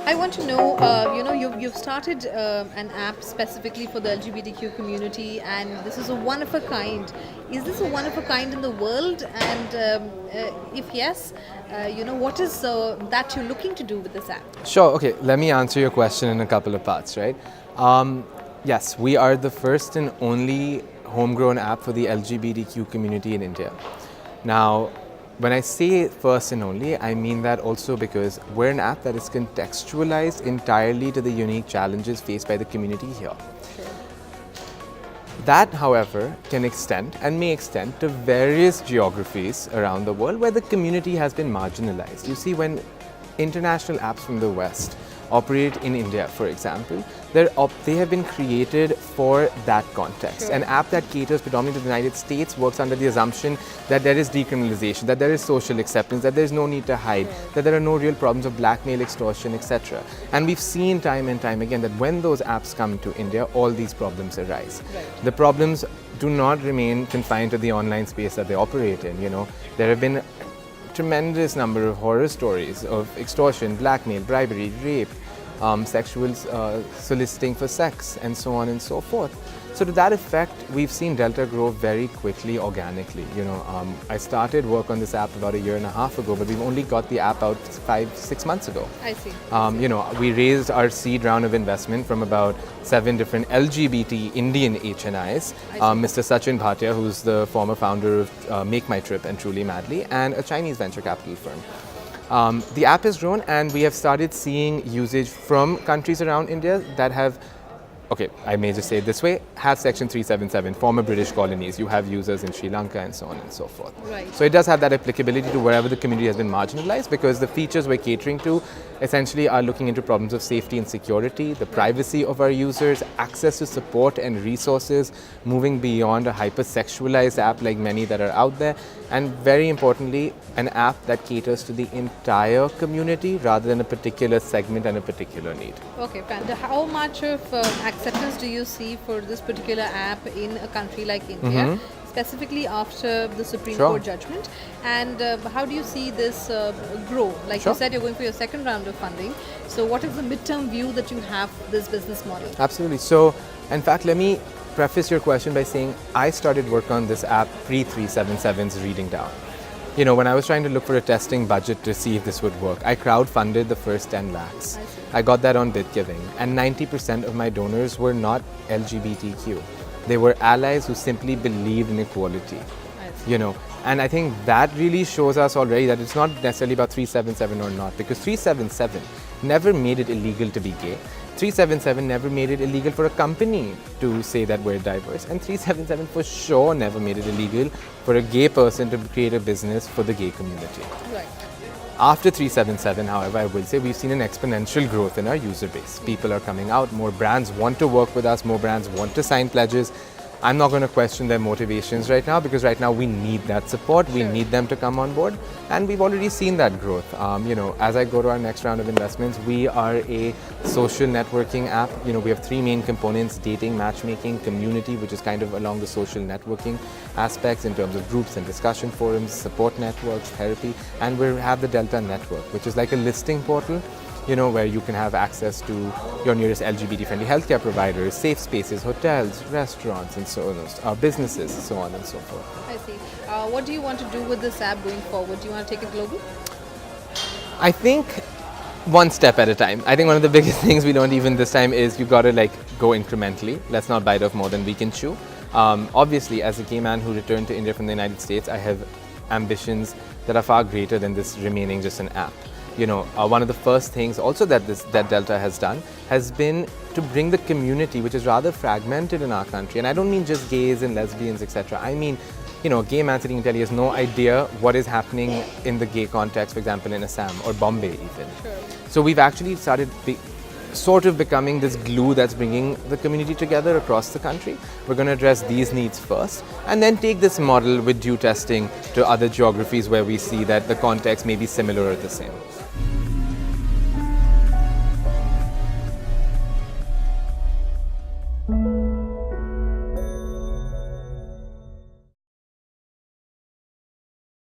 I want to know, you've started an app specifically for the LGBTQ community, and this is a one of a kind. Is this a one of a kind in the world? And if yes, what is that you're looking to do with this app? Sure, okay, let me answer your question in a couple of parts, right? Yes, we are the first and only homegrown app for the LGBTQ community in India. Now, when I say first and only, I mean that also because we're an app that is contextualized entirely to the unique challenges faced by the community here. Sure. That, however, can extend and may extend to various geographies around the world where the community has been marginalized. You see, when international apps from the West operate in India, for example, they have been created for that context. Sure. An app that caters predominantly to the United States works under the assumption that there is decriminalization, that there is social acceptance, that there is no need to hide, Sure. that there are no real problems of blackmail, extortion, etc. And we've seen time and time again that when those apps come to India, all these problems arise. Right. The problems do not remain confined to the online space that they operate in. There have been tremendous number of horror stories of extortion, blackmail, bribery, rape, sexual soliciting for sex, and so on and so forth. So to that effect, we've seen Delta grow very quickly, organically. I started work on this app about a year and a half ago, but we've only got the app out 5-6 months ago. I see. We raised our seed round of investment from about 7 different LGBT Indian HNIs. Mr. Sachin Bhatia, who's the former founder of Make My Trip and Truly Madly, and a Chinese venture capital firm. The app has grown, and we have started seeing usage from countries around India that have, okay, I may just say it this way, have Section 377, former British colonies. You have users in Sri Lanka and so on and so forth. Right. So it does have that applicability to wherever the community has been marginalized, because the features we're catering to essentially are looking into problems of safety and security, the privacy of our users, access to support and resources, moving beyond a hypersexualized app like many that are out there, and very importantly, an app that caters to the entire community rather than a particular segment and a particular need. Okay, and how much of acceptance do you see for this particular app in a country like India, specifically after the Supreme Sure. Court judgment? And how do you see this grow? Like Sure. you said, you're going for your second round of funding. So what is the midterm view that you have for this business model? Absolutely. So, in fact, let me preface your question by saying I started work on this app pre-377's reading down. When I was trying to look for a testing budget to see if this would work, I crowdfunded the first 10 lakhs. I got that on BitGiving, and 90% of my donors were not LGBTQ. They were allies who simply believed in equality. And I think that really shows us already that it's not necessarily about 377 or not, because 377 never made it illegal to be gay. 377 never made it illegal for a company to say that we're diverse, and 377 for sure never made it illegal for a gay person to create a business for the gay community. Right. After 377, however, I will say we've seen an exponential growth in our user base. People are coming out, more brands want to work with us, more brands want to sign pledges. I'm not going to question their motivations right now, because right now we need that support, we need them to come on board, and we've already seen that growth. As I go to our next round of investments, we are a social networking app. We have 3 main components: dating, matchmaking, community, which is kind of along the social networking aspects in terms of groups and discussion forums, support networks, therapy, and we have the Delta Network, which is like a listing portal, where you can have access to your nearest LGBT-friendly healthcare providers, safe spaces, hotels, restaurants, and so on, businesses, so on and so forth. I see. What do you want to do with this app going forward? Do you want to take it global? I think one step at a time. I think one of the biggest things we learned even this time is you've got to go incrementally. Let's not bite off more than we can chew. Obviously, as a gay man who returned to India from the United States, I have ambitions that are far greater than this remaining just an app. One of the first things also that Delta has done has been to bring the community, which is rather fragmented in our country, and I don't mean just gays and lesbians, etc. I mean, a gay man sitting in Delhi has no idea what is happening in the gay context, for example, in Assam or Bombay even. Sure. So we've actually started sort of becoming this glue that's bringing the community together across the country. We're going to address these needs first, and then take this model with due testing to other geographies where we see that the context may be similar or the same.